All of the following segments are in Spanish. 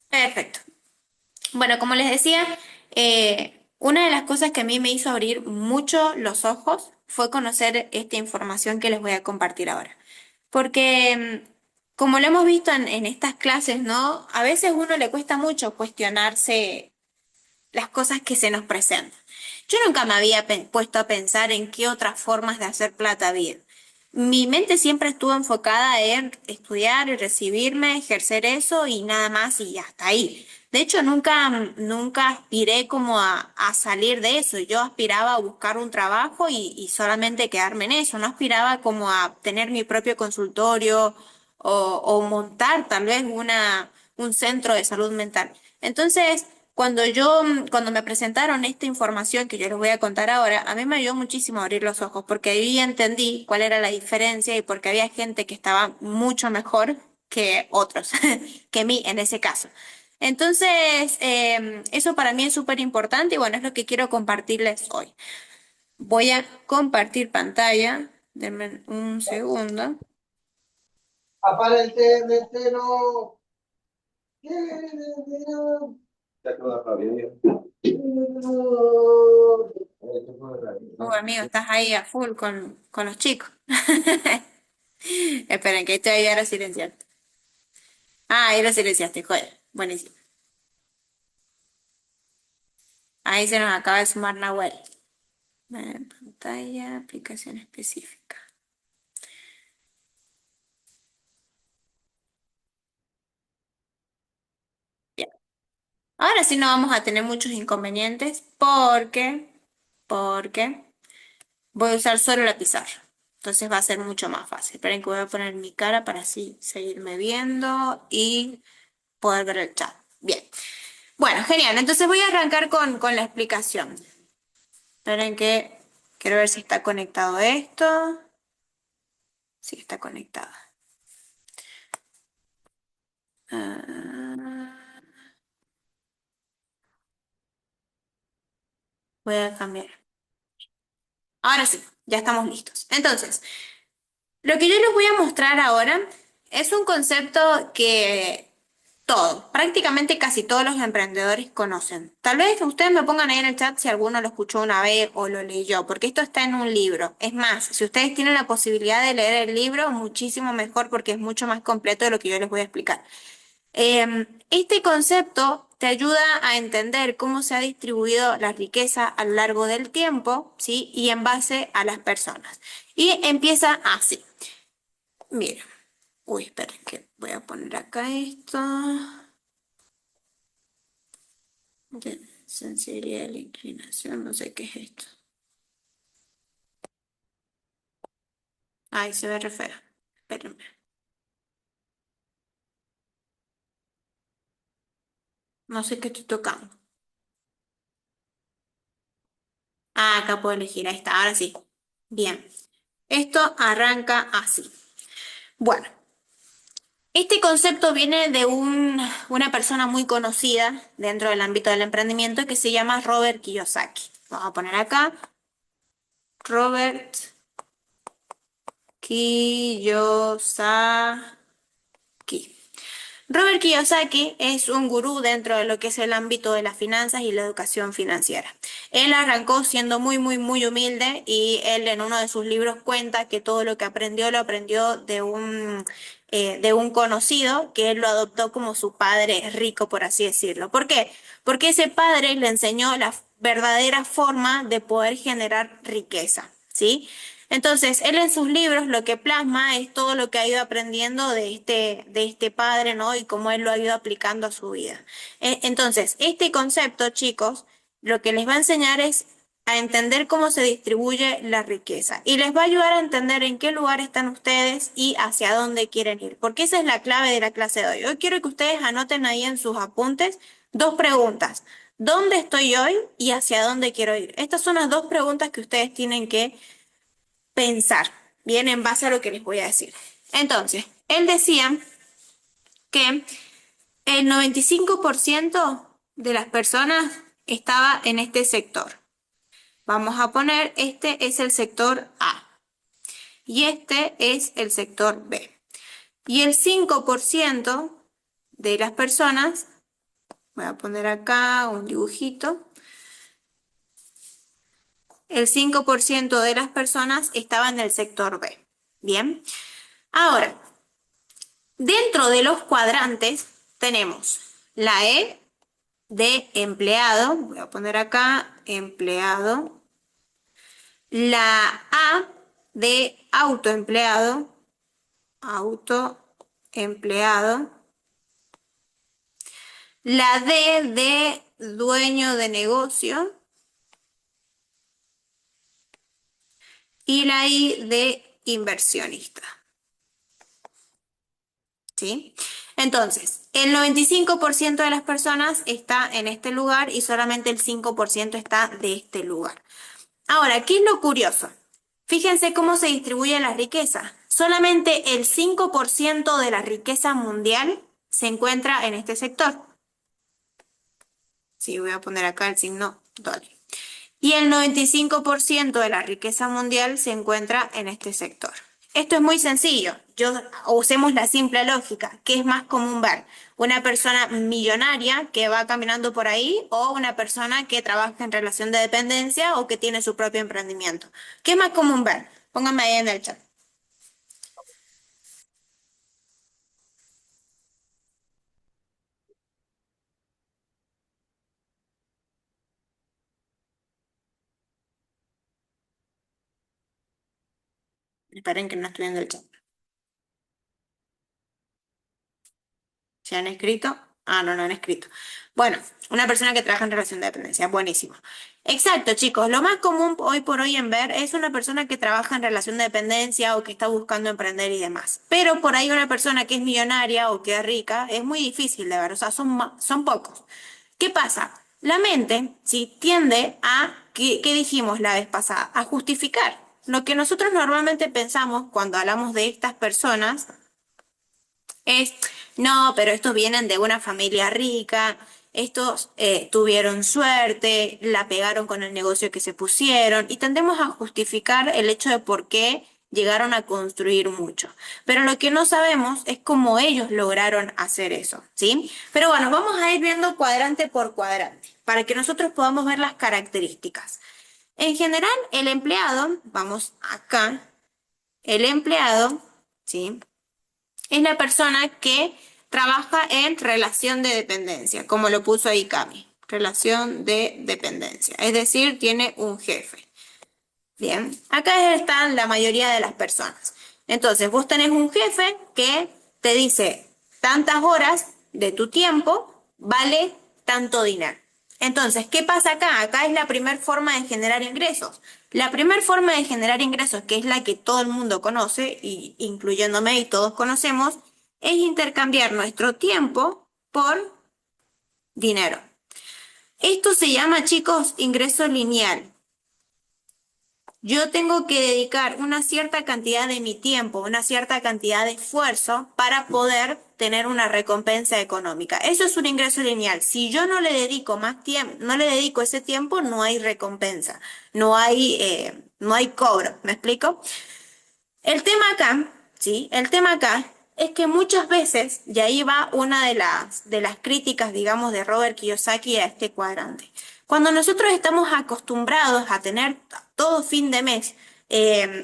Perfecto. Bueno, como les decía, una de las cosas que a mí me hizo abrir mucho los ojos fue conocer esta información que les voy a compartir ahora. Porque, como lo hemos visto en estas clases, ¿no? A veces a uno le cuesta mucho cuestionarse las cosas que se nos presentan. Yo nunca me había puesto a pensar en qué otras formas de hacer plata había. Mi mente siempre estuvo enfocada en estudiar y recibirme, ejercer eso y nada más y hasta ahí. De hecho, nunca aspiré como a salir de eso. Yo aspiraba a buscar un trabajo y solamente quedarme en eso. No aspiraba como a tener mi propio consultorio o montar tal vez un centro de salud mental. Entonces, cuando me presentaron esta información que yo les voy a contar ahora, a mí me ayudó muchísimo a abrir los ojos, porque ahí entendí cuál era la diferencia y porque había gente que estaba mucho mejor que otros, que mí en ese caso. Entonces, eso para mí es súper importante y bueno, es lo que quiero compartirles hoy. Voy a compartir pantalla. Denme un segundo. Aparentemente no. Ya te lo sabía. Amigo, estás ahí a full con los chicos. Esperen, que estoy ahí a silenciar. Ah, ahí lo silenciaste, joder. Buenísimo. Ahí se nos acaba de sumar Nahuel. Pantalla, aplicación específica. Bien. Ahora sí no vamos a tener muchos inconvenientes porque voy a usar solo la pizarra. Entonces va a ser mucho más fácil. Esperen que voy a poner mi cara para así seguirme viendo y poder ver el chat. Bien. Bueno, genial. Entonces voy a arrancar con la explicación. Esperen que quiero ver si está conectado esto. Sí, está conectado. Ah, voy a cambiar. Ahora sí, ya estamos listos. Entonces, lo que yo les voy a mostrar ahora es un concepto que prácticamente casi todos los emprendedores conocen. Tal vez ustedes me pongan ahí en el chat si alguno lo escuchó una vez o lo leyó, porque esto está en un libro. Es más, si ustedes tienen la posibilidad de leer el libro, muchísimo mejor porque es mucho más completo de lo que yo les voy a explicar. Este concepto te ayuda a entender cómo se ha distribuido la riqueza a lo largo del tiempo, ¿sí? Y en base a las personas. Y empieza así. Mira, uy, esperen que voy a poner acá esto. De sensibilidad de la inclinación, no sé qué es esto. Ay, se ve re feo. Espérenme. No sé qué estoy tocando. Ah, acá puedo elegir. Ahí está, ahora sí. Bien. Esto arranca así. Bueno. Este concepto viene de una persona muy conocida dentro del ámbito del emprendimiento que se llama Robert Kiyosaki. Vamos a poner acá Robert Kiyosaki. Robert Kiyosaki es un gurú dentro de lo que es el ámbito de las finanzas y la educación financiera. Él arrancó siendo muy humilde y él en uno de sus libros cuenta que todo lo que aprendió lo aprendió de un conocido que él lo adoptó como su padre rico, por así decirlo. ¿Por qué? Porque ese padre le enseñó la verdadera forma de poder generar riqueza, ¿sí? Entonces, él en sus libros lo que plasma es todo lo que ha ido aprendiendo de este padre, ¿no? Y cómo él lo ha ido aplicando a su vida. Entonces, este concepto, chicos, lo que les va a enseñar es a entender cómo se distribuye la riqueza y les va a ayudar a entender en qué lugar están ustedes y hacia dónde quieren ir, porque esa es la clave de la clase de hoy. Hoy quiero que ustedes anoten ahí en sus apuntes dos preguntas. ¿Dónde estoy hoy y hacia dónde quiero ir? Estas son las dos preguntas que ustedes tienen que pensar, bien, en base a lo que les voy a decir. Entonces, él decía que el 95% de las personas estaba en este sector. Vamos a poner, este es el sector A y este es el sector B. Y el 5% de las personas Voy a poner acá un dibujito. El 5% de las personas estaba en el sector B. Bien. Ahora, dentro de los cuadrantes tenemos la E de empleado. Voy a poner acá empleado. La A de autoempleado. Autoempleado. La D de dueño de negocio y la I de inversionista. ¿Sí? Entonces, el 95% de las personas está en este lugar y solamente el 5% está de este lugar. Ahora, ¿qué es lo curioso? Fíjense cómo se distribuye la riqueza. Solamente el 5% de la riqueza mundial se encuentra en este sector. Sí, voy a poner acá el signo dólar. Y el 95% de la riqueza mundial se encuentra en este sector. Esto es muy sencillo. Usemos la simple lógica. ¿Qué es más común ver? ¿Una persona millonaria que va caminando por ahí o una persona que trabaja en relación de dependencia o que tiene su propio emprendimiento? ¿Qué es más común ver? Pónganme ahí en el chat. Esperen que no estoy viendo el chat. ¿Se han escrito? Ah, no, no han escrito. Bueno, una persona que trabaja en relación de dependencia. Buenísimo. Exacto, chicos. Lo más común hoy por hoy en ver es una persona que trabaja en relación de dependencia o que está buscando emprender y demás. Pero por ahí una persona que es millonaria o que es rica es muy difícil de ver. O sea, son pocos. ¿Qué pasa? La mente, sí, tiende a, ¿qué dijimos la vez pasada? A justificar. Lo que nosotros normalmente pensamos cuando hablamos de estas personas es, no, pero estos vienen de una familia rica, estos tuvieron suerte, la pegaron con el negocio que se pusieron y tendemos a justificar el hecho de por qué llegaron a construir mucho. Pero lo que no sabemos es cómo ellos lograron hacer eso, ¿sí? Pero bueno, vamos a ir viendo cuadrante por cuadrante para que nosotros podamos ver las características. En general, el empleado, vamos acá, el empleado, ¿sí? Es la persona que trabaja en relación de dependencia, como lo puso ahí Cami, relación de dependencia, es decir, tiene un jefe. Bien, acá están la mayoría de las personas. Entonces, vos tenés un jefe que te dice tantas horas de tu tiempo vale tanto dinero. Entonces, ¿qué pasa acá? Acá es la primera forma de generar ingresos. La primera forma de generar ingresos, que es la que todo el mundo conoce, y incluyéndome y todos conocemos, es intercambiar nuestro tiempo por dinero. Esto se llama, chicos, ingreso lineal. Yo tengo que dedicar una cierta cantidad de mi tiempo, una cierta cantidad de esfuerzo para poder tener una recompensa económica. Eso es un ingreso lineal. Si yo no le dedico más tiempo, no le dedico ese tiempo, no hay recompensa, no hay cobro. ¿Me explico? El tema acá, ¿sí? El tema acá es que muchas veces, y ahí va una de las críticas, digamos, de Robert Kiyosaki a este cuadrante. Cuando nosotros estamos acostumbrados a tener todo fin de mes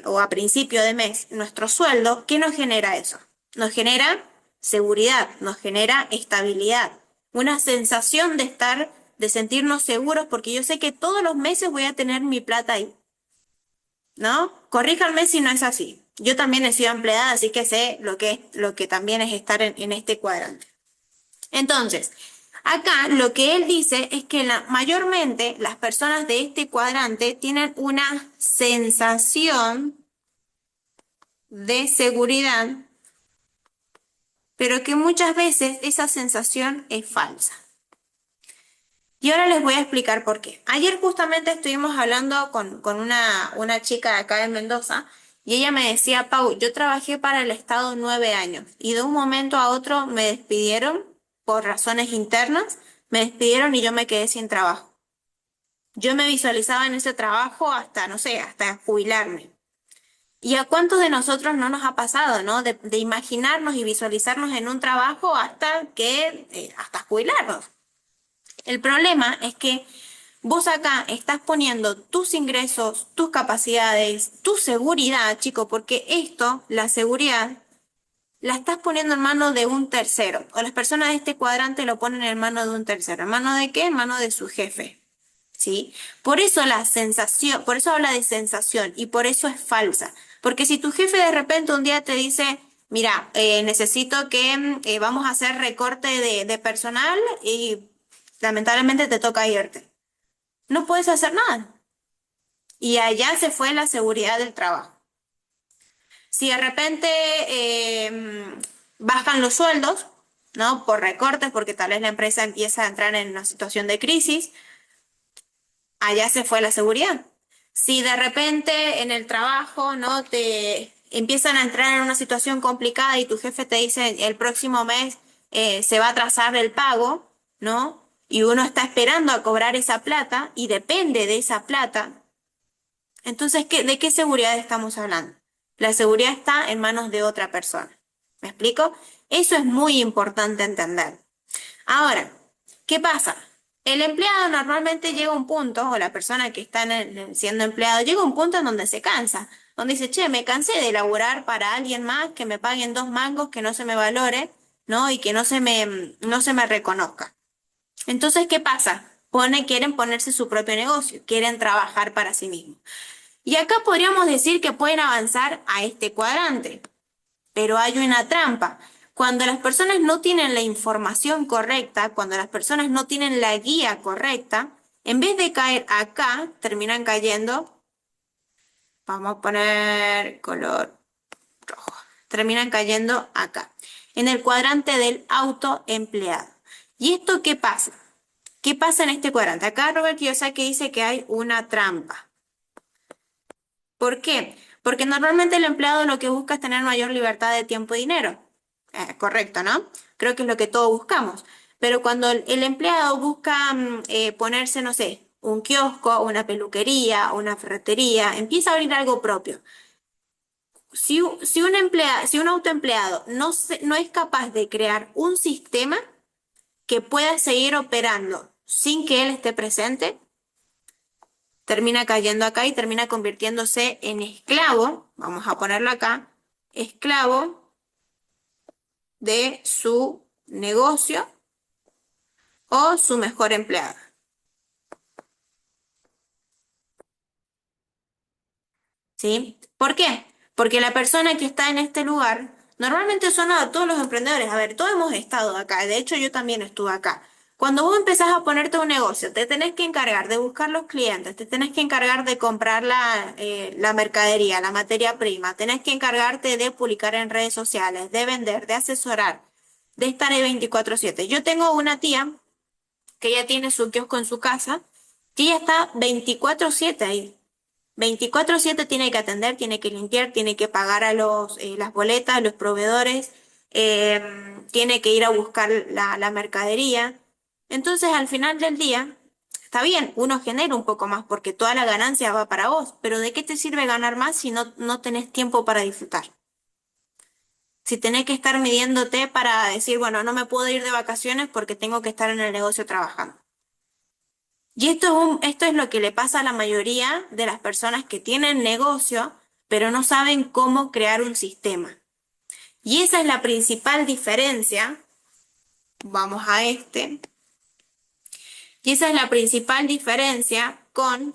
o a principio de mes nuestro sueldo, ¿qué nos genera eso? Nos genera seguridad, nos genera estabilidad, una sensación de estar, de sentirnos seguros, porque yo sé que todos los meses voy a tener mi plata ahí. ¿No? Corríjanme si no es así. Yo también he sido empleada, así que sé lo que también es estar en este cuadrante. Entonces, acá lo que él dice es que mayormente las personas de este cuadrante tienen una sensación de seguridad, pero que muchas veces esa sensación es falsa. Y ahora les voy a explicar por qué. Ayer justamente estuvimos hablando con una chica de acá de Mendoza y ella me decía, Pau, yo trabajé para el Estado 9 años y de un momento a otro me despidieron por razones internas, me despidieron y yo me quedé sin trabajo. Yo me visualizaba en ese trabajo hasta, no sé, hasta jubilarme. ¿Y a cuántos de nosotros no nos ha pasado, no? De imaginarnos y visualizarnos en un trabajo hasta jubilarnos. El problema es que vos acá estás poniendo tus ingresos, tus capacidades, tu seguridad, chico, porque esto, la seguridad, la estás poniendo en manos de un tercero. O las personas de este cuadrante lo ponen en manos de un tercero. ¿En manos de qué? En manos de su jefe. ¿Sí? Por eso la sensación, por eso habla de sensación y por eso es falsa. Porque si tu jefe de repente un día te dice, mira, necesito que vamos a hacer recorte de personal y lamentablemente te toca irte. No puedes hacer nada. Y allá se fue la seguridad del trabajo. Si de repente bajan los sueldos, ¿no? Por recortes, porque tal vez la empresa empieza a entrar en una situación de crisis, allá se fue la seguridad. Si de repente en el trabajo, ¿no? Te empiezan a entrar en una situación complicada y tu jefe te dice el próximo mes se va a atrasar el pago, ¿no? Y uno está esperando a cobrar esa plata y depende de esa plata. Entonces, ¿de qué seguridad estamos hablando? La seguridad está en manos de otra persona. ¿Me explico? Eso es muy importante entender. Ahora, ¿qué pasa? El empleado normalmente llega a un punto, o la persona que está siendo empleado, llega a un punto en donde se cansa, donde dice, che, me cansé de laburar para alguien más, que me paguen 2 mangos, que no se me valore, ¿no? Y que no se me reconozca. Entonces, ¿qué pasa? Quieren ponerse su propio negocio, quieren trabajar para sí mismos. Y acá podríamos decir que pueden avanzar a este cuadrante, pero hay una trampa. Cuando las personas no tienen la información correcta, cuando las personas no tienen la guía correcta, en vez de caer acá, terminan cayendo, vamos a poner color rojo, terminan cayendo acá, en el cuadrante del autoempleado. ¿Y esto qué pasa? ¿Qué pasa en este cuadrante? Acá Robert Kiyosaki dice que hay una trampa. ¿Por qué? Porque normalmente el empleado lo que busca es tener mayor libertad de tiempo y dinero. Correcto, ¿no? Creo que es lo que todos buscamos. Pero cuando el empleado busca ponerse, no sé, un kiosco, una peluquería, una ferretería, empieza a abrir algo propio. Si un autoempleado no es capaz de crear un sistema que pueda seguir operando sin que él esté presente, termina cayendo acá y termina convirtiéndose en esclavo, vamos a ponerlo acá, esclavo de su negocio o su mejor empleado. ¿Sí? ¿Por qué? Porque la persona que está en este lugar, normalmente son a todos los emprendedores, a ver, todos hemos estado acá, de hecho yo también estuve acá. Cuando vos empezás a ponerte un negocio, te tenés que encargar de buscar los clientes, te tenés que encargar de comprar la mercadería, la materia prima, tenés que encargarte de publicar en redes sociales, de vender, de asesorar, de estar ahí 24/7. Yo tengo una tía que ella tiene su kiosco en su casa, que ella está 24/7 ahí. 24/7 tiene que atender, tiene que limpiar, tiene que pagar a las boletas, a los proveedores, tiene que ir a buscar la mercadería. Entonces, al final del día, está bien, uno genera un poco más porque toda la ganancia va para vos, pero ¿de qué te sirve ganar más si no tenés tiempo para disfrutar? Si tenés que estar midiéndote para decir, bueno, no me puedo ir de vacaciones porque tengo que estar en el negocio trabajando. Y esto es lo que le pasa a la mayoría de las personas que tienen negocio, pero no saben cómo crear un sistema. Y esa es la principal diferencia. Vamos a este. Y esa es la principal diferencia con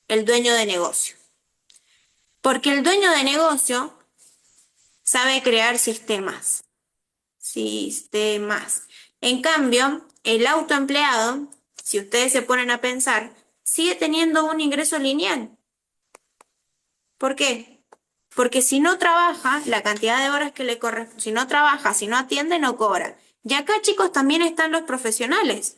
el dueño de negocio. Porque el dueño de negocio sabe crear sistemas. Sistemas. En cambio, el autoempleado, si ustedes se ponen a pensar, sigue teniendo un ingreso lineal. ¿Por qué? Porque si no trabaja, la cantidad de horas que le corresponde, si no trabaja, si no atiende, no cobra. Y acá, chicos, también están los profesionales,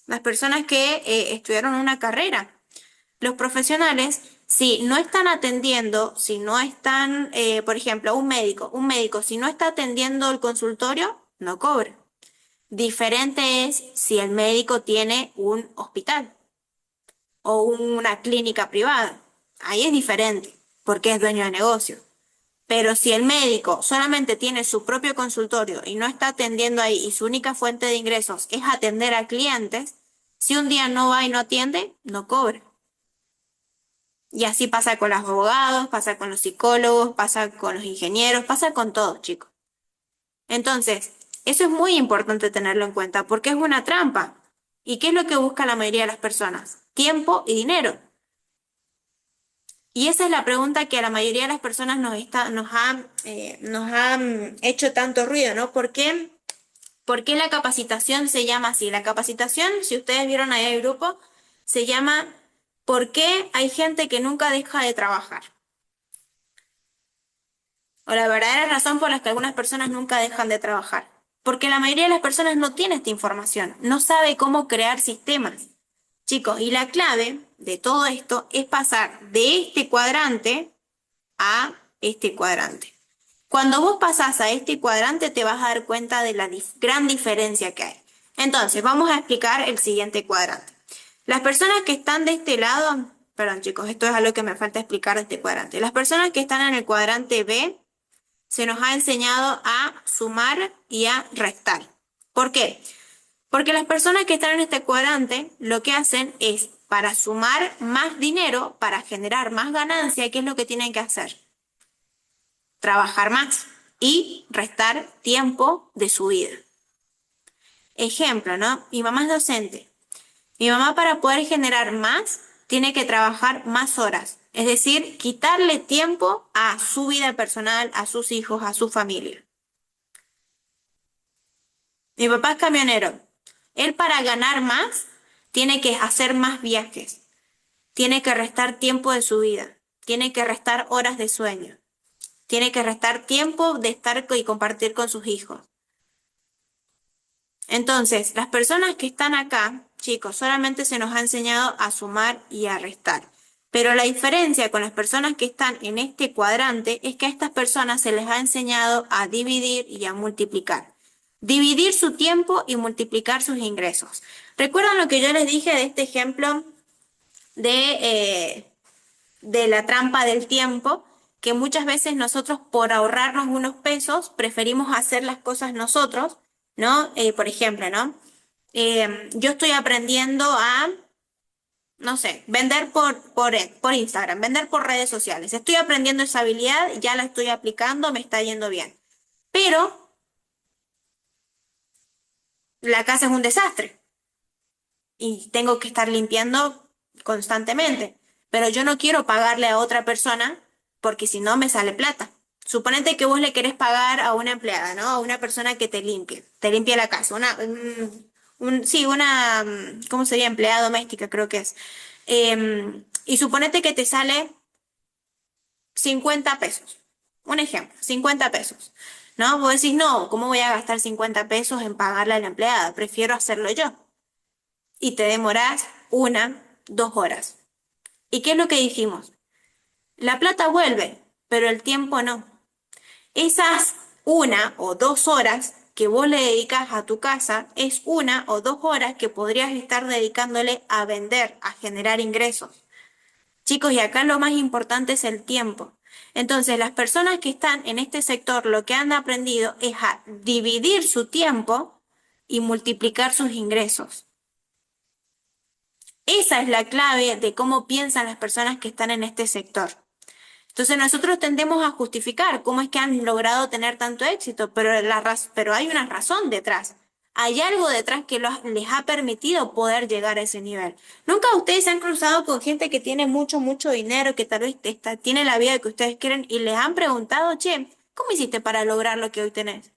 las personas que estudiaron una carrera. Los profesionales, si no están atendiendo, si no están, por ejemplo, un médico, si no está atendiendo el consultorio, no cobra. Diferente es si el médico tiene un hospital o una clínica privada. Ahí es diferente, porque es dueño de negocio. Pero si el médico solamente tiene su propio consultorio y no está atendiendo ahí y su única fuente de ingresos es atender a clientes, si un día no va y no atiende, no cobra. Y así pasa con los abogados, pasa con los psicólogos, pasa con los ingenieros, pasa con todos, chicos. Entonces, eso es muy importante tenerlo en cuenta porque es una trampa. ¿Y qué es lo que busca la mayoría de las personas? Tiempo y dinero. Y esa es la pregunta que a la mayoría de las personas nos ha hecho tanto ruido, ¿no? ¿Por qué la capacitación se llama así? La capacitación, si ustedes vieron ahí el grupo, se llama ¿por qué hay gente que nunca deja de trabajar? O la verdadera razón por la que algunas personas nunca dejan de trabajar. Porque la mayoría de las personas no tiene esta información, no sabe cómo crear sistemas. Chicos, y la clave de todo esto es pasar de este cuadrante a este cuadrante. Cuando vos pasás a este cuadrante te vas a dar cuenta de la gran diferencia que hay. Entonces, vamos a explicar el siguiente cuadrante. Las personas que están de este lado, perdón chicos, esto es algo que me falta explicar de este cuadrante. Las personas que están en el cuadrante B se nos ha enseñado a sumar y a restar. ¿Por qué? Porque las personas que están en este cuadrante lo que hacen es, para sumar más dinero, para generar más ganancia, ¿qué es lo que tienen que hacer? Trabajar más y restar tiempo de su vida. Ejemplo, ¿no? Mi mamá es docente. Mi mamá para poder generar más tiene que trabajar más horas, es decir, quitarle tiempo a su vida personal, a sus hijos, a su familia. Mi papá es camionero. Él para ganar más tiene que hacer más viajes, tiene que restar tiempo de su vida, tiene que restar horas de sueño, tiene que restar tiempo de estar y compartir con sus hijos. Entonces, las personas que están acá, chicos, solamente se nos ha enseñado a sumar y a restar. Pero la diferencia con las personas que están en este cuadrante es que a estas personas se les ha enseñado a dividir y a multiplicar. Dividir su tiempo y multiplicar sus ingresos. ¿Recuerdan lo que yo les dije de este ejemplo de la trampa del tiempo? Que muchas veces nosotros por ahorrarnos unos pesos preferimos hacer las cosas nosotros, ¿no? Por ejemplo, ¿no? Yo estoy aprendiendo a, no sé, vender por Instagram, vender por redes sociales. Estoy aprendiendo esa habilidad, ya la estoy aplicando, me está yendo bien. Pero la casa es un desastre y tengo que estar limpiando constantemente. Pero yo no quiero pagarle a otra persona porque si no me sale plata. Suponete que vos le querés pagar a una empleada, ¿no? A una persona que te limpie la casa, sí, ¿cómo sería? Empleada doméstica, creo que es. Y suponete que te sale 50 pesos. Un ejemplo, 50 pesos. ¿No? Vos decís, no, ¿cómo voy a gastar 50 pesos en pagarle a la empleada? Prefiero hacerlo yo. Y te demorás 1, 2 horas. ¿Y qué es lo que dijimos? La plata vuelve, pero el tiempo no. Esas 1 o 2 horas que vos le dedicas a tu casa es 1 o 2 horas que podrías estar dedicándole a vender, a generar ingresos. Chicos, y acá lo más importante es el tiempo. Entonces, las personas que están en este sector lo que han aprendido es a dividir su tiempo y multiplicar sus ingresos. Esa es la clave de cómo piensan las personas que están en este sector. Entonces nosotros tendemos a justificar cómo es que han logrado tener tanto éxito, pero hay una razón detrás. Hay algo detrás que les ha permitido poder llegar a ese nivel. ¿Nunca ustedes se han cruzado con gente que tiene mucho, mucho dinero, que tal vez tiene la vida que ustedes quieren y les han preguntado, che, ¿cómo hiciste para lograr lo que hoy tenés?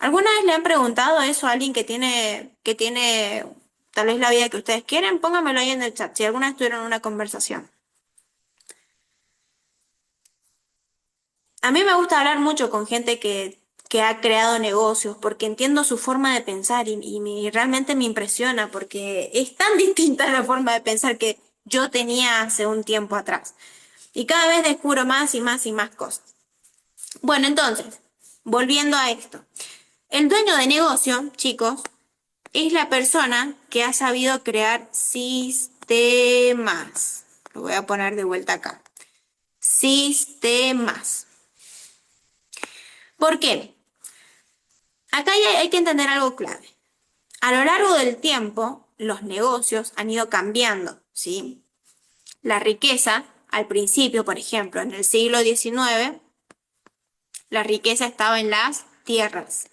¿Alguna vez le han preguntado eso a alguien que tiene tal vez la vida que ustedes quieren? Pónganmelo ahí en el chat, si alguna vez tuvieron una conversación. A mí me gusta hablar mucho con gente que ha creado negocios porque entiendo su forma de pensar y realmente me impresiona porque es tan distinta la forma de pensar que yo tenía hace un tiempo atrás. Y cada vez descubro más y más y más cosas. Bueno, entonces, volviendo a esto. El dueño de negocio, chicos, es la persona que ha sabido crear sistemas. Lo voy a poner de vuelta acá. sistemas. ¿Por qué? Acá hay que entender algo clave. A lo largo del tiempo, los negocios han ido cambiando, ¿sí? La riqueza, al principio, por ejemplo, en el siglo XIX, la riqueza estaba en las tierras.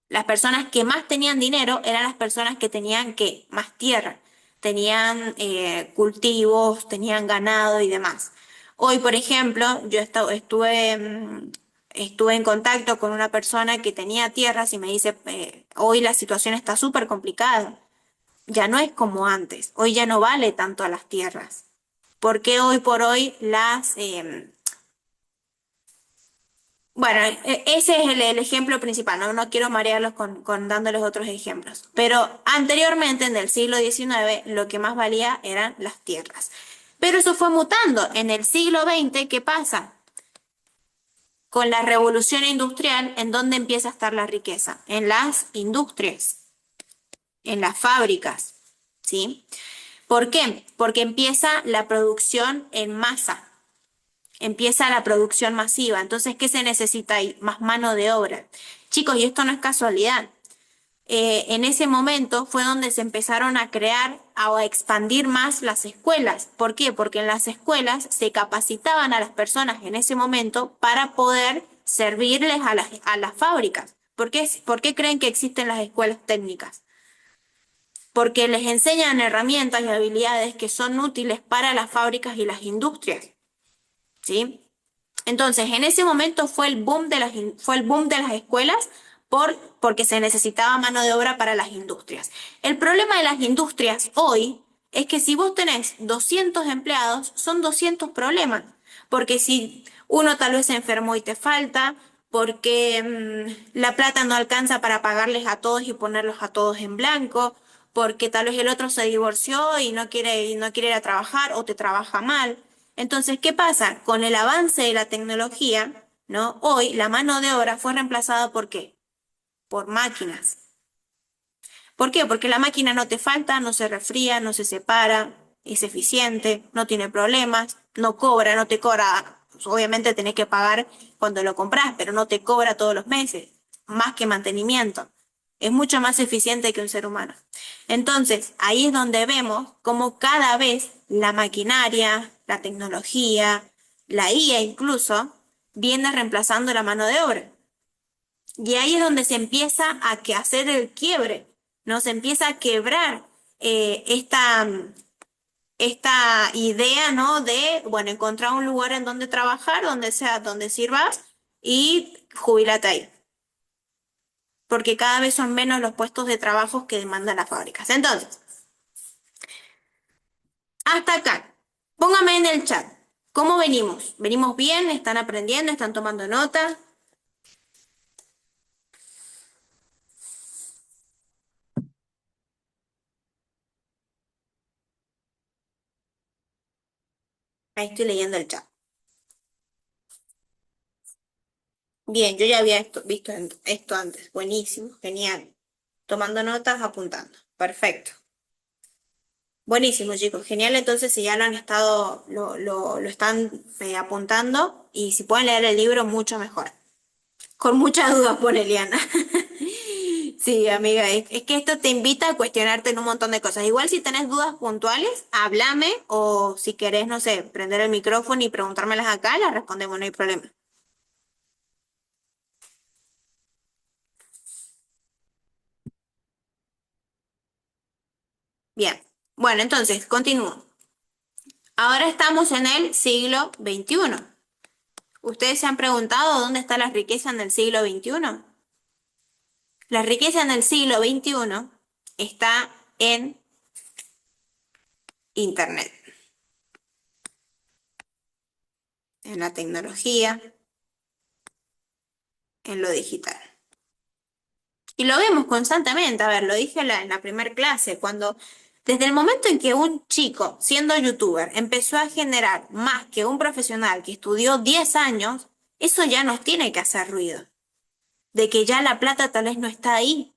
Las personas que más tenían dinero eran las personas que tenían ¿qué? Más tierra. Tenían cultivos, tenían ganado y demás. Hoy, por ejemplo, estuve en contacto con una persona que tenía tierras y me dice, hoy la situación está súper complicada. Ya no es como antes. Hoy ya no vale tanto a las tierras. Porque hoy por hoy bueno, ese es el ejemplo principal, ¿no? No quiero marearlos con dándoles otros ejemplos. Pero anteriormente, en el siglo XIX, lo que más valía eran las tierras. Pero eso fue mutando. En el siglo XX, ¿qué pasa? Con la revolución industrial, ¿en dónde empieza a estar la riqueza? En las industrias, en las fábricas, ¿sí? ¿Por qué? Porque empieza la producción en masa. Empieza la producción masiva. Entonces, ¿qué se necesita ahí? Más mano de obra. Chicos, y esto no es casualidad. En ese momento fue donde se empezaron a crear o a expandir más las escuelas. ¿Por qué? Porque en las escuelas se capacitaban a las personas en ese momento para poder servirles a las fábricas. Por qué creen que existen las escuelas técnicas? Porque les enseñan herramientas y habilidades que son útiles para las fábricas y las industrias. ¿Sí? Entonces, en ese momento fue el boom de las escuelas porque se necesitaba mano de obra para las industrias. El problema de las industrias hoy es que si vos tenés 200 empleados, son 200 problemas. Porque si uno tal vez se enfermó y te falta, porque la plata no alcanza para pagarles a todos y ponerlos a todos en blanco, porque tal vez el otro se divorció y no quiere ir a trabajar o te trabaja mal. Entonces, ¿qué pasa? Con el avance de la tecnología, ¿no? Hoy la mano de obra fue reemplazada ¿por qué? Por máquinas. ¿Por qué? Porque la máquina no te falta, no se resfría, no se separa, es eficiente, no tiene problemas, no cobra, no te cobra. Pues, obviamente tenés que pagar cuando lo compras, pero no te cobra todos los meses, más que mantenimiento. Es mucho más eficiente que un ser humano. Entonces, ahí es donde vemos cómo cada vez la maquinaria, la tecnología, la IA incluso, viene reemplazando la mano de obra. Y ahí es donde se empieza hacer el quiebre, ¿no? Se empieza a quebrar esta idea, ¿no? De, bueno, encontrar un lugar en donde trabajar, donde sea, donde sirvas y jubilate ahí. Porque cada vez son menos los puestos de trabajo que demandan las fábricas. Entonces, hasta acá. Póngame en el chat. ¿Cómo venimos? ¿Venimos bien? ¿Están aprendiendo? ¿Están tomando nota? Ahí estoy leyendo el chat. Bien, yo ya había visto esto antes. Buenísimo, genial. Tomando notas, apuntando. Perfecto. Buenísimo, chicos. Genial. Entonces, si ya lo han estado, lo están apuntando y si pueden leer el libro, mucho mejor. Con muchas dudas, pone Eliana. Sí, amiga, es que esto te invita a cuestionarte en un montón de cosas. Igual si tenés dudas puntuales, háblame o si querés, no sé, prender el micrófono y preguntármelas acá, las respondemos, no hay problema. Bien. Bueno, entonces, continúo. Ahora estamos en el siglo XXI. ¿Ustedes se han preguntado dónde está la riqueza en el siglo XXI? La riqueza en el siglo XXI está en Internet, en la tecnología, en lo digital. Y lo vemos constantemente, a ver, lo dije en la primera clase, cuando desde el momento en que un chico, siendo youtuber, empezó a generar más que un profesional que estudió 10 años, eso ya nos tiene que hacer ruido, de que ya la plata tal vez no está ahí.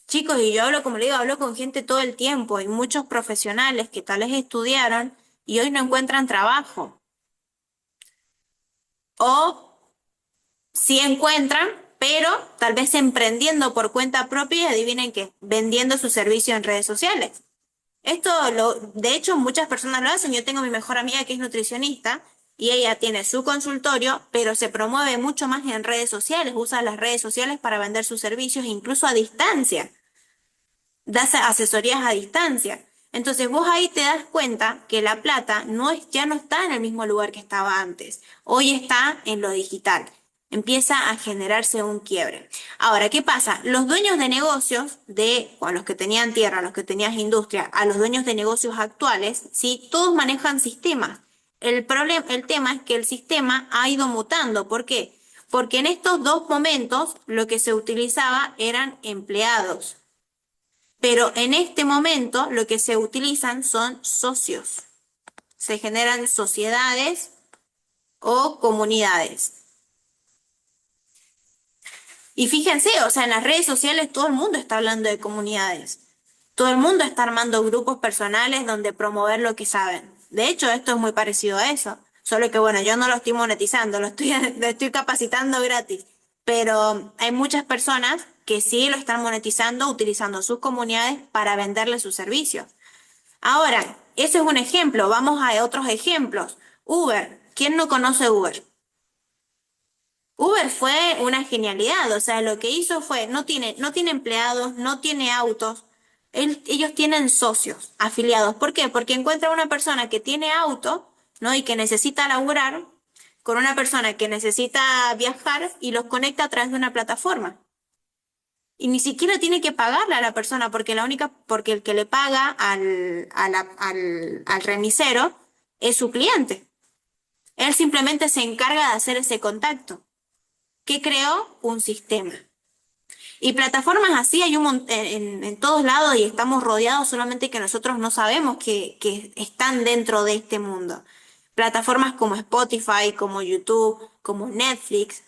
Chicos, y yo hablo, como le digo, hablo con gente todo el tiempo y muchos profesionales que tal vez estudiaron y hoy no encuentran trabajo. O sí encuentran, pero tal vez emprendiendo por cuenta propia y adivinen qué, vendiendo su servicio en redes sociales. De hecho, muchas personas lo hacen. Yo tengo mi mejor amiga que es nutricionista y ella tiene su consultorio, pero se promueve mucho más en redes sociales, usa las redes sociales para vender sus servicios, incluso a distancia, da asesorías a distancia. Entonces vos ahí te das cuenta que la plata ya no está en el mismo lugar que estaba antes. Hoy está en lo digital. Empieza a generarse un quiebre. Ahora, ¿qué pasa? Los dueños de negocios, a los que tenían tierra, a los que tenían industria, a los dueños de negocios actuales, ¿sí? Todos manejan sistemas. El tema es que el sistema ha ido mutando. ¿Por qué? Porque en estos dos momentos lo que se utilizaba eran empleados. Pero en este momento lo que se utilizan son socios. Se generan sociedades o comunidades. Y fíjense, o sea, en las redes sociales todo el mundo está hablando de comunidades. Todo el mundo está armando grupos personales donde promover lo que saben. De hecho, esto es muy parecido a eso. Solo que, bueno, yo no lo estoy monetizando, lo estoy capacitando gratis. Pero hay muchas personas que sí lo están monetizando utilizando sus comunidades para venderle sus servicios. Ahora, ese es un ejemplo. Vamos a otros ejemplos. Uber. ¿Quién no conoce Uber? Uber fue una genialidad. O sea, lo que hizo fue, no tiene empleados, no tiene autos. Ellos tienen socios, afiliados. ¿Por qué? Porque encuentra una persona que tiene auto, ¿no? Y que necesita laburar con una persona que necesita viajar y los conecta a través de una plataforma. Y ni siquiera tiene que pagarle a la persona porque el que le paga al remisero es su cliente. Él simplemente se encarga de hacer ese contacto. ¿Qué creó? Un sistema. Y plataformas así hay en todos lados y estamos rodeados, solamente que nosotros no sabemos que están dentro de este mundo. Plataformas como Spotify, como YouTube, como Netflix,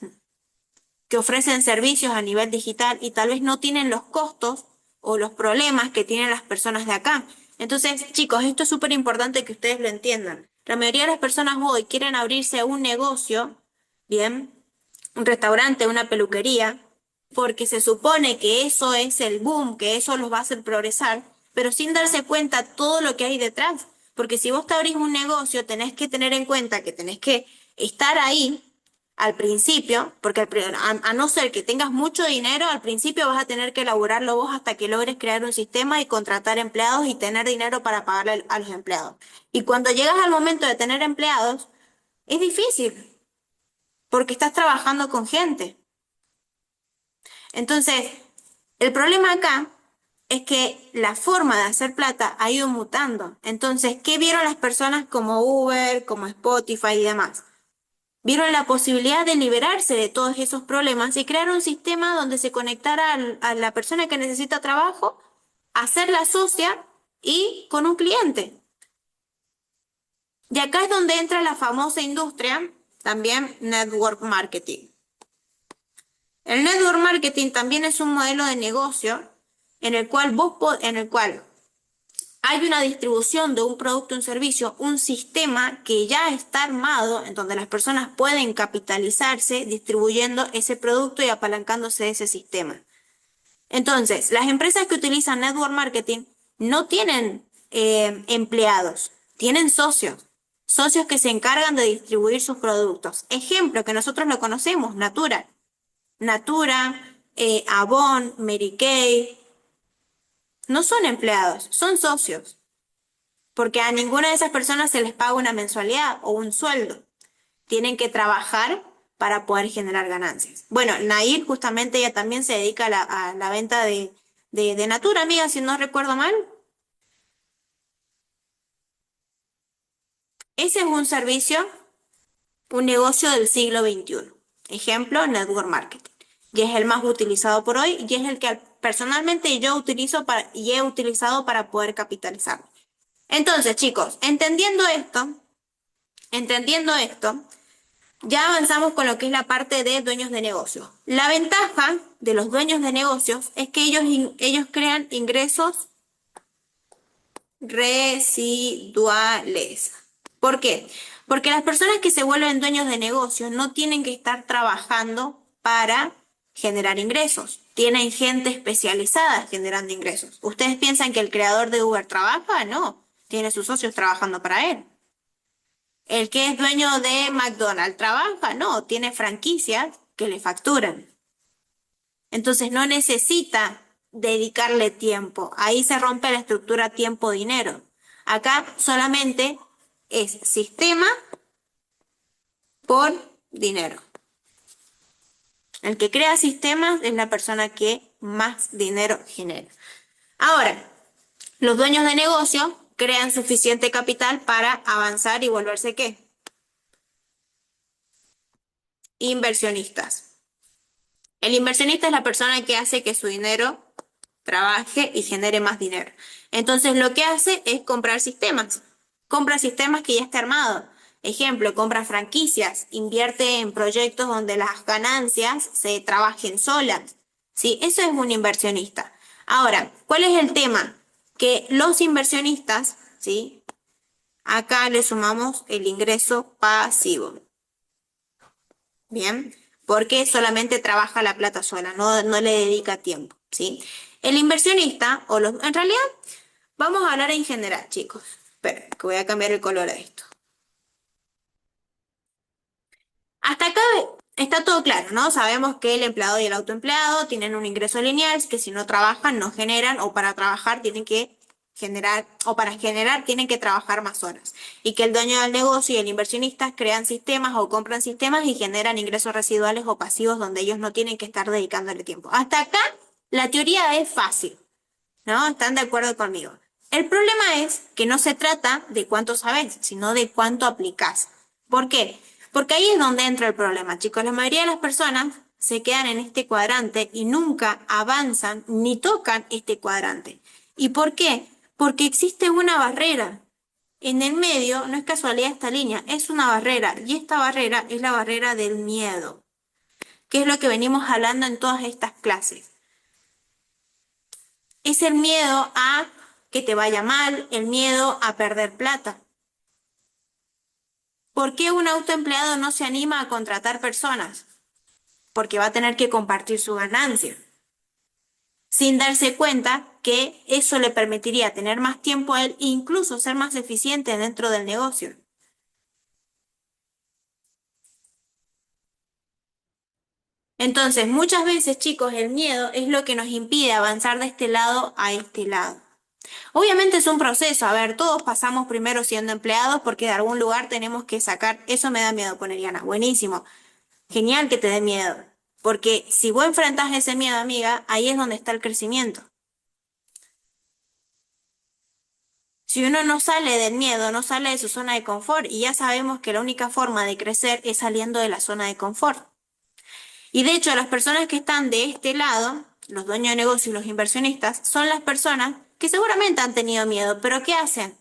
que ofrecen servicios a nivel digital y tal vez no tienen los costos o los problemas que tienen las personas de acá. Entonces, chicos, esto es súper importante que ustedes lo entiendan. La mayoría de las personas hoy quieren abrirse un negocio, bien, un restaurante, una peluquería, porque se supone que eso es el boom, que eso los va a hacer progresar, pero sin darse cuenta todo lo que hay detrás. Porque si vos te abrís un negocio, tenés que tener en cuenta que tenés que estar ahí al principio, porque a no ser que tengas mucho dinero, al principio vas a tener que elaborarlo vos hasta que logres crear un sistema y contratar empleados y tener dinero para pagarle a los empleados. Y cuando llegas al momento de tener empleados, es difícil, porque estás trabajando con gente. Entonces, el problema acá es que la forma de hacer plata ha ido mutando. Entonces, ¿qué vieron las personas como Uber, como Spotify y demás? Vieron la posibilidad de liberarse de todos esos problemas y crear un sistema donde se conectara a la persona que necesita trabajo, hacerla socia y con un cliente. Y acá es donde entra la famosa industria, también network marketing. El network marketing también es un modelo de negocio en el cual hay una distribución de un producto o un servicio, un sistema que ya está armado en donde las personas pueden capitalizarse distribuyendo ese producto y apalancándose de ese sistema. Entonces, las empresas que utilizan network marketing no tienen empleados, tienen socios, socios que se encargan de distribuir sus productos. Ejemplo que nosotros lo conocemos, Natura, Avon, Mary Kay, no son empleados, son socios, porque a ninguna de esas personas se les paga una mensualidad o un sueldo. Tienen que trabajar para poder generar ganancias. Bueno, Nair justamente ella también se dedica a la venta de Natura, amiga, si no recuerdo mal. Ese es un servicio, un negocio del siglo XXI. Ejemplo, network marketing. Y es el más utilizado por hoy y es el que personalmente yo utilizo y he utilizado para poder capitalizarlo. Entonces, chicos, entendiendo esto, ya avanzamos con lo que es la parte de dueños de negocios. La ventaja de los dueños de negocios es que ellos crean ingresos residuales. ¿Por qué? Porque las personas que se vuelven dueños de negocios no tienen que estar trabajando para generar ingresos. Tienen gente especializada generando ingresos. ¿Ustedes piensan que el creador de Uber trabaja? No, tiene sus socios trabajando para él. El que es dueño de McDonald's trabaja, no, tiene franquicias que le facturan. Entonces no necesita dedicarle tiempo. Ahí se rompe la estructura tiempo-dinero. Acá solamente es sistema por dinero. El que crea sistemas es la persona que más dinero genera. Ahora, los dueños de negocio crean suficiente capital para avanzar y volverse ¿qué? Inversionistas. El inversionista es la persona que hace que su dinero trabaje y genere más dinero. Entonces lo que hace es comprar sistemas. Compra sistemas que ya está armado. Ejemplo, compra franquicias, invierte en proyectos donde las ganancias se trabajen solas. ¿Sí? Eso es un inversionista. Ahora, ¿cuál es el tema? Que los inversionistas, ¿sí? Acá le sumamos el ingreso pasivo. Bien, porque solamente trabaja la plata sola, no le dedica tiempo, ¿sí? El inversionista, en realidad, vamos a hablar en general, chicos. Espera, que voy a cambiar el color de esto. Hasta acá está todo claro, ¿no? Sabemos que el empleado y el autoempleado tienen un ingreso lineal, que si no trabajan no generan, o para trabajar tienen que generar, o para generar tienen que trabajar más horas. Y que el dueño del negocio y el inversionista crean sistemas o compran sistemas y generan ingresos residuales o pasivos donde ellos no tienen que estar dedicándole tiempo. Hasta acá la teoría es fácil, ¿no? ¿Están de acuerdo conmigo? El problema es que no se trata de cuánto sabes, sino de cuánto aplicás. ¿Por qué? Porque ahí es donde entra el problema, chicos. La mayoría de las personas se quedan en este cuadrante y nunca avanzan ni tocan este cuadrante. ¿Y por qué? Porque existe una barrera. En el medio, no es casualidad esta línea, es una barrera. Y esta barrera es la barrera del miedo, que es lo que venimos hablando en todas estas clases. Es el miedo a que te vaya mal, el miedo a perder plata. ¿Por qué un autoempleado no se anima a contratar personas? Porque va a tener que compartir su ganancia, sin darse cuenta que eso le permitiría tener más tiempo a él e incluso ser más eficiente dentro del negocio. Entonces, muchas veces, chicos, el miedo es lo que nos impide avanzar de este lado a este lado. Obviamente es un proceso, a ver, todos pasamos primero siendo empleados porque de algún lugar tenemos que sacar, eso me da miedo, poner Diana, buenísimo, genial que te dé miedo, porque si vos enfrentás ese miedo, amiga, ahí es donde está el crecimiento. Si uno no sale del miedo, no sale de su zona de confort, y ya sabemos que la única forma de crecer es saliendo de la zona de confort. Y de hecho, las personas que están de este lado, los dueños de negocios y los inversionistas, son las personas que seguramente han tenido miedo, pero ¿qué hacen?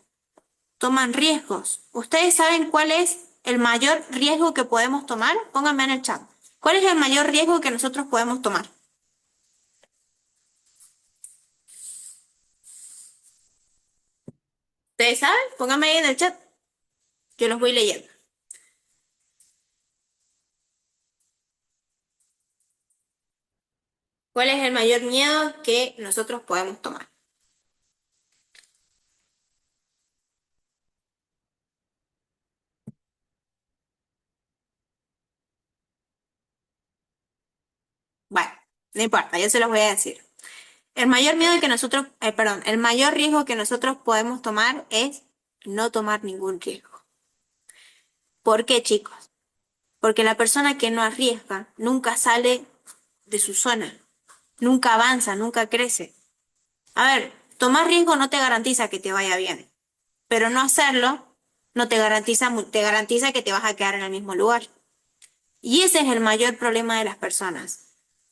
Toman riesgos. ¿Ustedes saben cuál es el mayor riesgo que podemos tomar? Pónganme en el chat. ¿Cuál es el mayor riesgo que nosotros podemos tomar? ¿Ustedes saben? Pónganme ahí en el chat, que los voy leyendo. ¿Cuál es el mayor miedo que nosotros podemos tomar? Bueno, no importa, yo se los voy a decir. El mayor miedo que nosotros, perdón, el mayor riesgo que nosotros podemos tomar es no tomar ningún riesgo. ¿Por qué, chicos? Porque la persona que no arriesga nunca sale de su zona, nunca avanza, nunca crece. A ver, tomar riesgo no te garantiza que te vaya bien, pero no hacerlo no te garantiza, te garantiza que te vas a quedar en el mismo lugar. Y ese es el mayor problema de las personas,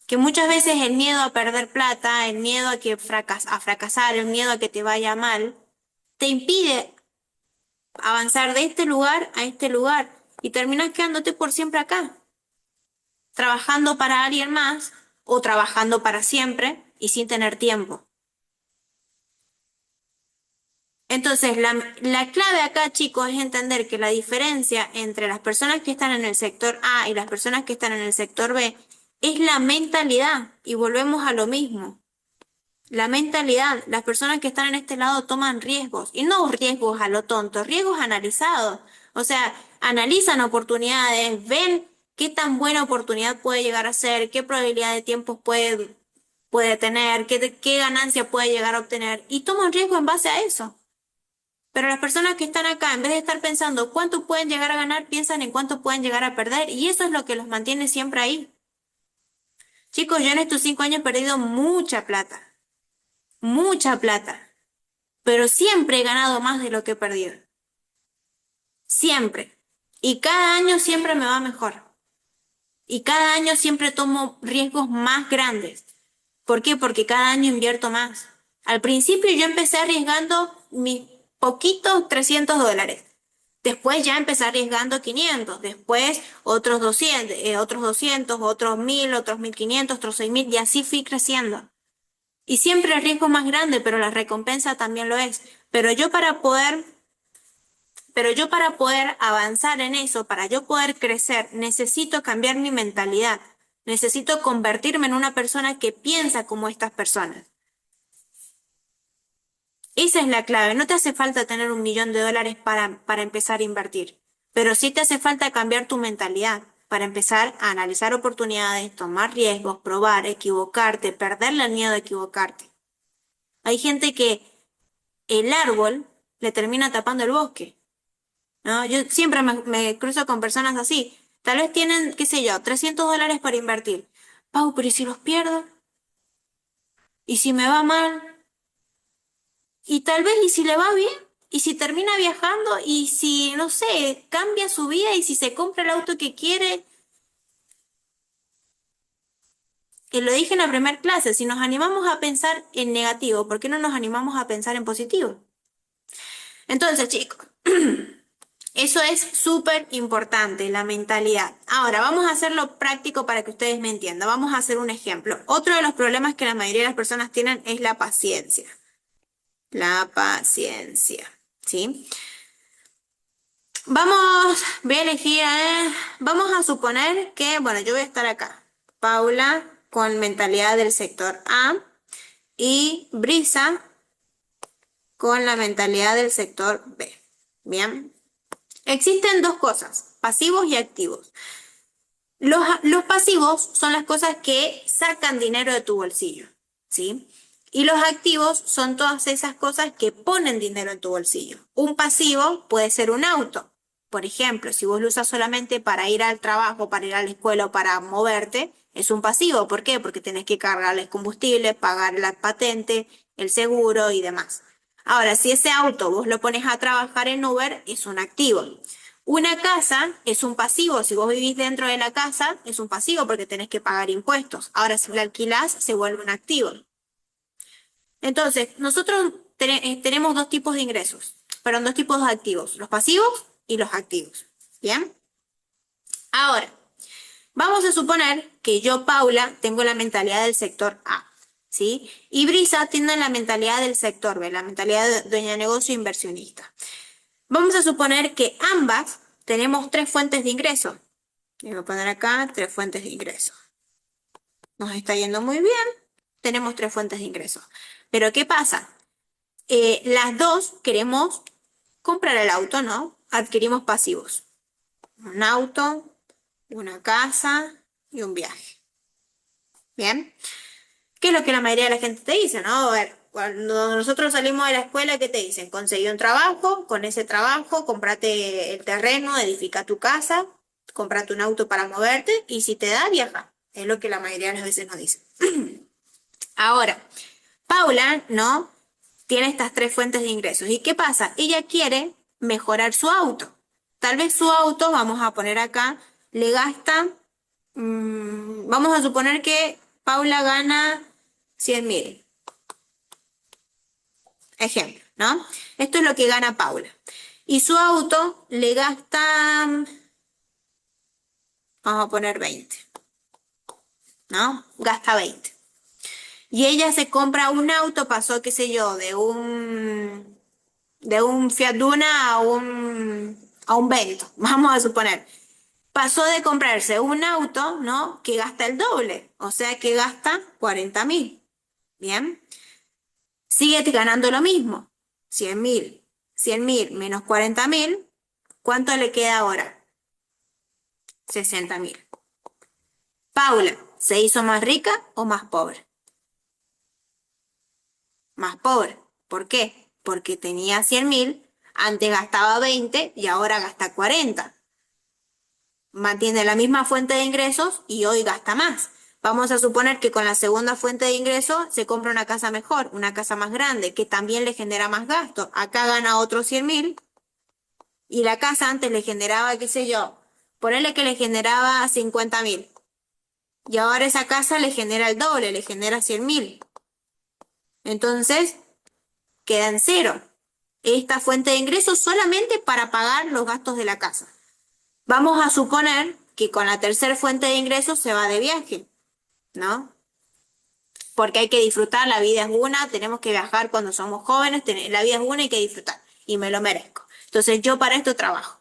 que muchas veces el miedo a perder plata, el miedo a que a fracasar, el miedo a que te vaya mal, te impide avanzar de este lugar a este lugar y terminas quedándote por siempre acá, trabajando para alguien más o trabajando para siempre y sin tener tiempo. Entonces, la clave acá, chicos, es entender que la diferencia entre las personas que están en el sector A y las personas que están en el sector B es la mentalidad. Y volvemos a lo mismo. La mentalidad. Las personas que están en este lado toman riesgos. Y no riesgos a lo tonto, riesgos analizados. O sea, analizan oportunidades, ven qué tan buena oportunidad puede llegar a ser, qué probabilidad de tiempo puede tener, qué ganancia puede llegar a obtener. Y toman riesgo en base a eso. Pero las personas que están acá, en vez de estar pensando cuánto pueden llegar a ganar, piensan en cuánto pueden llegar a perder y eso es lo que los mantiene siempre ahí. Chicos, yo en estos 5 años he perdido mucha plata, pero siempre he ganado más de lo que he perdido. Siempre. Y cada año siempre me va mejor. Y cada año siempre tomo riesgos más grandes. ¿Por qué? Porque cada año invierto más. Al principio yo empecé arriesgando mis poquitos $300. Después ya empecé arriesgando 500, después otros 1000, otros 1500, otros 6000 y así fui creciendo. Y siempre el riesgo más grande, pero la recompensa también lo es. Pero yo para poder avanzar en eso, para yo poder crecer, necesito cambiar mi mentalidad. Necesito convertirme en una persona que piensa como estas personas. Esa es la clave. No te hace falta tener $1.000.000 para empezar a invertir, pero sí te hace falta cambiar tu mentalidad para empezar a analizar oportunidades, tomar riesgos, probar, equivocarte, perderle el miedo a equivocarte. Hay gente que el árbol le termina tapando el bosque, ¿no? Yo siempre me cruzo con personas así. Tal vez tienen, qué sé yo, $300 para invertir. Pau, pero ¿y si los pierdo? ¿Y si me va mal? Y tal vez, ¿y si le va bien? ¿Y si termina viajando? ¿Y si, no sé, cambia su vida? ¿Y si se compra el auto que quiere? Que lo dije en la primera clase, si nos animamos a pensar en negativo, ¿por qué no nos animamos a pensar en positivo? Entonces, chicos, eso es súper importante, la mentalidad. Ahora, vamos a hacerlo práctico para que ustedes me entiendan. Vamos a hacer un ejemplo. Otro de los problemas que la mayoría de las personas tienen es la paciencia. La paciencia, ¿sí? Voy a elegir, vamos a suponer que, bueno, yo voy a estar acá. Paula con mentalidad del sector A y Brisa con la mentalidad del sector B. Bien. Existen dos cosas, pasivos y activos. Los pasivos son las cosas que sacan dinero de tu bolsillo, ¿sí? Y los activos son todas esas cosas que ponen dinero en tu bolsillo. Un pasivo puede ser un auto. Por ejemplo, si vos lo usas solamente para ir al trabajo, para ir a la escuela o para moverte, es un pasivo. ¿Por qué? Porque tenés que cargarles combustible, pagar la patente, el seguro y demás. Ahora, si ese auto vos lo pones a trabajar en Uber, es un activo. Una casa es un pasivo, si vos vivís dentro de la casa, es un pasivo porque tenés que pagar impuestos. Ahora, si la alquilás, se vuelve un activo. Entonces, nosotros tenemos dos tipos de ingresos, perdón, dos tipos de activos, los pasivos y los activos. ¿Bien? Ahora, vamos a suponer que yo, Paula, tengo la mentalidad del sector A, ¿sí? Y Brisa tiene la mentalidad del sector B, la mentalidad de dueña de negocio e inversionista. Vamos a suponer que ambas tenemos tres fuentes de ingresos. Voy a poner acá tres fuentes de ingresos. Nos está yendo muy bien. Tenemos tres fuentes de ingresos. Pero ¿qué pasa? Las dos queremos comprar el auto, ¿no? Adquirimos pasivos. Un auto, una casa y un viaje. ¿Bien? ¿Qué es lo que la mayoría de la gente te dice, no? A ver, cuando nosotros salimos de la escuela, ¿qué te dicen? Conseguí un trabajo, con ese trabajo, cómprate el terreno, edifica tu casa, cómprate un auto para moverte y si te da, viaja. Es lo que la mayoría de las veces nos dicen. Ahora, Paula, ¿no? Tiene estas tres fuentes de ingresos. ¿Y qué pasa? Ella quiere mejorar su auto. Tal vez su auto, vamos a poner acá, le gasta, vamos a suponer que Paula gana 100.000. Ejemplo, ¿no? Esto es lo que gana Paula. Y su auto le gasta, vamos a poner 20, ¿no? Gasta 20. Y ella se compra un auto, pasó, qué sé yo, de un de un Fiat Duna a un Vento, vamos a suponer. Pasó de comprarse un auto, ¿no? Que gasta el doble, o sea que gasta 40.000. Bien, sigue ganando lo mismo, 100.000. 100.000 menos 40.000, ¿cuánto le queda ahora? 60.000. Paula, ¿se hizo más rica o más pobre? Más pobre. ¿Por qué? Porque tenía 100.000, antes gastaba 20 y ahora gasta 40. Mantiene la misma fuente de ingresos y hoy gasta más. Vamos a suponer que con la segunda fuente de ingresos se compra una casa mejor, una casa más grande, que también le genera más gasto. Acá gana otros 100.000 y la casa antes le generaba, qué sé yo, ponerle que le generaba 50.000. Y ahora esa casa le genera el doble, le genera 100.000. Entonces, queda en cero esta fuente de ingresos solamente para pagar los gastos de la casa. Vamos a suponer que con la tercera fuente de ingresos se va de viaje, ¿no? Porque hay que disfrutar, la vida es una, tenemos que viajar cuando somos jóvenes, la vida es una y hay que disfrutar, y me lo merezco. Entonces yo para esto trabajo.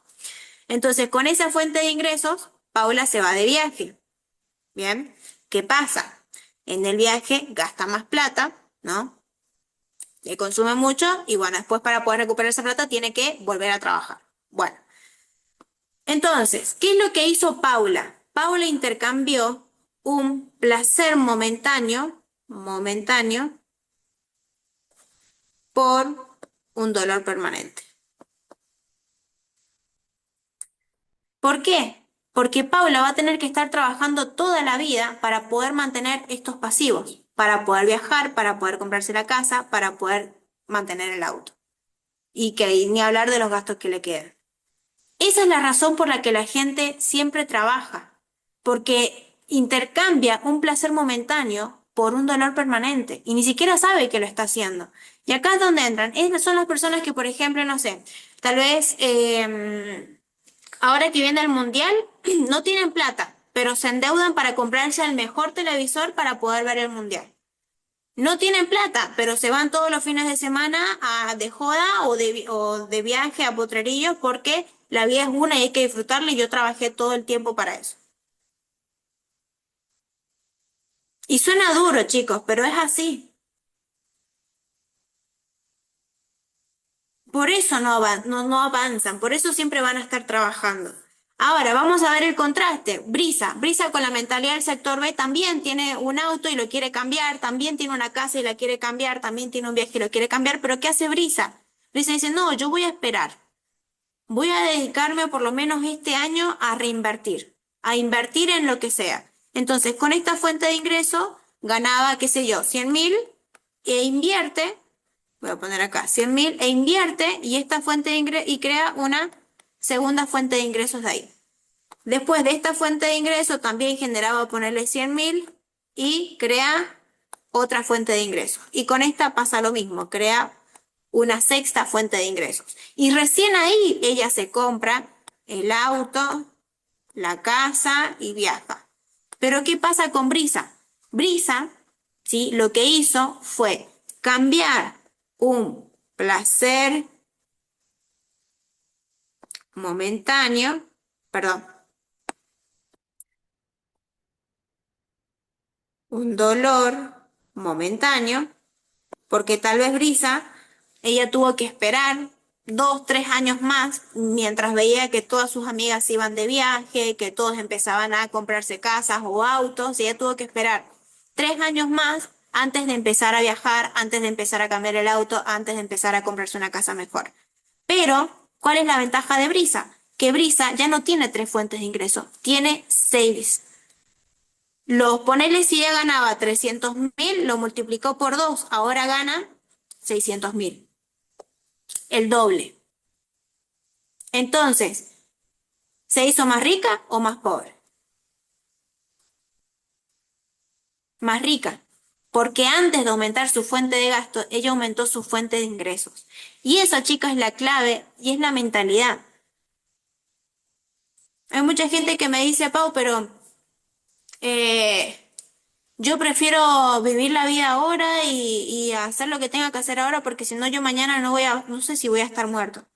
Entonces con esa fuente de ingresos, Paula se va de viaje, ¿bien? ¿Qué pasa? En el viaje gasta más plata, ¿no? Le consume mucho y bueno, después para poder recuperar esa plata tiene que volver a trabajar. Bueno, entonces, ¿qué es lo que hizo Paula? Paula intercambió un placer momentáneo, por un dolor permanente. ¿Por qué? Porque Paula va a tener que estar trabajando toda la vida para poder mantener estos pasivos, para poder viajar, para poder comprarse la casa, para poder mantener el auto. Y que ni hablar de los gastos que le quedan. Esa es la razón por la que la gente siempre trabaja, porque intercambia un placer momentáneo por un dolor permanente y ni siquiera sabe que lo está haciendo. Y acá es donde entran. Esas son las personas que, por ejemplo, no sé, tal vez ahora que viene el mundial, no tienen plata, pero se endeudan para comprarse el mejor televisor para poder ver el mundial. No tienen plata, pero se van todos los fines de semana de joda o de viaje a Potrerillos porque la vida es una y hay que disfrutarla y yo trabajé todo el tiempo para eso. Y suena duro, chicos, pero es así. Por eso no avanzan, por eso siempre van a estar trabajando. Ahora, vamos a ver el contraste. Brisa con la mentalidad del sector B también tiene un auto y lo quiere cambiar, también tiene una casa y la quiere cambiar, también tiene un viaje y lo quiere cambiar, pero ¿qué hace Brisa? Brisa dice, no, yo voy a esperar. Voy a dedicarme por lo menos este año a reinvertir, a invertir en lo que sea. Entonces, con esta fuente de ingreso, ganaba, qué sé yo, 100.000 e invierte, voy a poner acá, 100.000 e invierte y esta fuente de ingreso y crea una segunda fuente de ingresos de ahí. Después de esta fuente de ingreso también generaba ponerle 100.000 y crea otra fuente de ingresos. Y con esta pasa lo mismo, crea una sexta fuente de ingresos. Y recién ahí ella se compra el auto, la casa y viaja. Pero ¿qué pasa con Brisa? Brisa, ¿sí? Lo que hizo fue cambiar un placer momentáneo, perdón, un dolor momentáneo, porque tal vez Brisa, ella tuvo que esperar 2, 3 años más mientras veía que todas sus amigas iban de viaje, que todos empezaban a comprarse casas o autos, y ella tuvo que esperar 3 años más antes de empezar a viajar, antes de empezar a cambiar el auto, antes de empezar a comprarse una casa mejor. Pero, ¿cuál es la ventaja de Brisa? Que Brisa ya no tiene 3 fuentes de ingreso, tiene 6. Ponele si ella ganaba 300.000, lo multiplicó por 2, ahora gana 600.000, el doble. Entonces, ¿se hizo más rica o más pobre? Más rica, porque antes de aumentar su fuente de gasto, ella aumentó su fuente de ingresos. Y eso, chicas, es la clave y es la mentalidad. Hay mucha gente que me dice, Pau, pero eh, Yo prefiero vivir la vida ahora y hacer lo que tenga que hacer ahora porque si no yo mañana no sé si voy a estar muerto.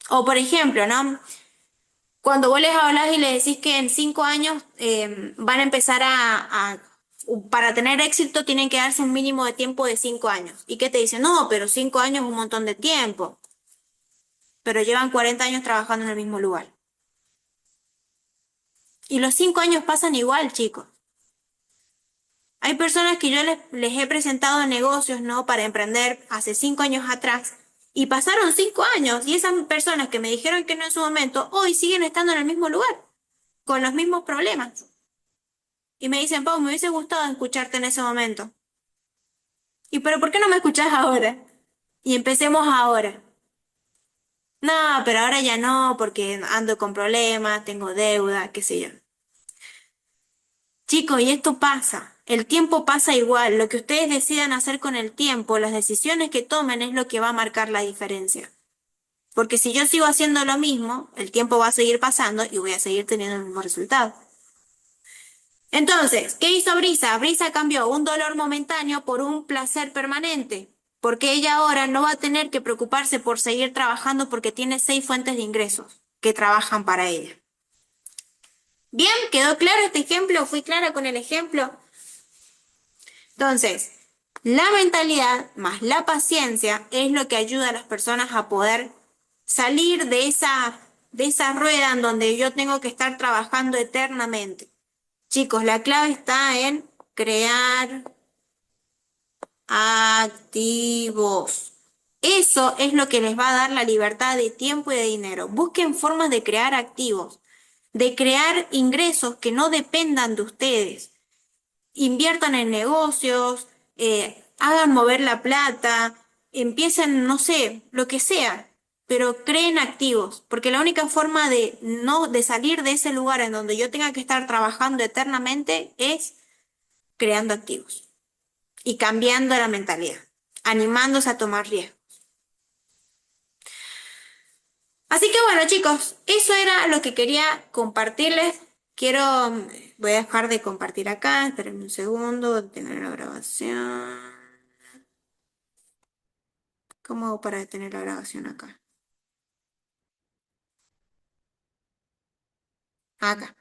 O por ejemplo, ¿no? Cuando vos les hablas y les decís que en 5 años van a empezar para tener éxito tienen que darse un mínimo de tiempo de 5 años. ¿Y qué te dicen? No, pero 5 años es un montón de tiempo. Pero llevan 40 años trabajando en el mismo lugar. Y los 5 años pasan igual, chicos. Hay personas que yo les he presentado negocios, ¿no? Para emprender hace 5 años atrás. Y pasaron 5 años. Y esas personas que me dijeron que no en su momento, hoy siguen estando en el mismo lugar, con los mismos problemas. Y me dicen, Pau, me hubiese gustado escucharte en ese momento. ¿Y pero por qué no me escuchás ahora? Y empecemos ahora. No, pero ahora ya no, porque ando con problemas, tengo deuda, qué sé yo. Chicos, y esto pasa. El tiempo pasa igual. Lo que ustedes decidan hacer con el tiempo, las decisiones que tomen es lo que va a marcar la diferencia. Porque si yo sigo haciendo lo mismo, el tiempo va a seguir pasando y voy a seguir teniendo el mismo resultado. Entonces, ¿qué hizo Brisa? Brisa cambió un dolor momentáneo por un placer permanente, porque ella ahora no va a tener que preocuparse por seguir trabajando porque tiene 6 fuentes de ingresos que trabajan para ella. Bien, ¿quedó claro este ejemplo? ¿Fui clara con el ejemplo? Entonces, la mentalidad más la paciencia es lo que ayuda a las personas a poder salir de esa rueda en donde yo tengo que estar trabajando eternamente. Chicos, la clave está en crear activos. Eso es lo que les va a dar la libertad de tiempo y de dinero. Busquen formas de crear activos, de crear ingresos que no dependan de ustedes. Inviertan en negocios, hagan mover la plata, empiecen, no sé, lo que sea, pero creen activos, porque la única forma de salir de ese lugar en donde yo tenga que estar trabajando eternamente es creando activos y cambiando la mentalidad, animándose a tomar riesgos. Así que bueno, chicos, eso era lo que quería compartirles. Voy a dejar de compartir acá, espérenme un segundo, tener la grabación. ¿Cómo hago para detener la grabación acá? Acá.